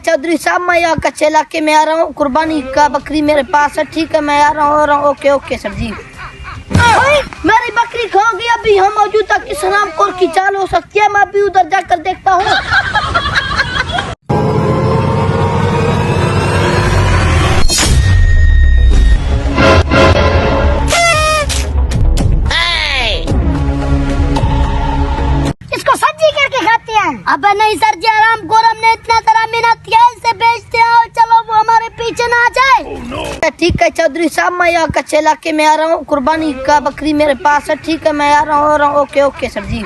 चौधरी साहब, मैं यहाँ कच्चे इलाके में आ रहा हूँ। कुर्बानी का बकरी मेरे पास है। ठीक है, मैं आ रहा हूँ। ओके ओके सर जी। मेरी बकरी खो गई। अभी हम मौजूदा किस नाम कोर की चाल हो सकती है? मैं अभी उधर जाकर देखता हूँ। इसको सब्जी करके खाते हैं। अबे नहीं सर जी, आराम को हमने इतना सारा मेहनत किया, इसे बेचते हैं। चलो वो हमारे पीछे ना आ जाए। ठीक है चौधरी साहब, मैं यहाँ कच्चे इलाके में आ रहा हूँ। कुर्बानी का बकरी मेरे पास है। ठीक है, मैं आ रहा हूँ। ओके ओके सर जी।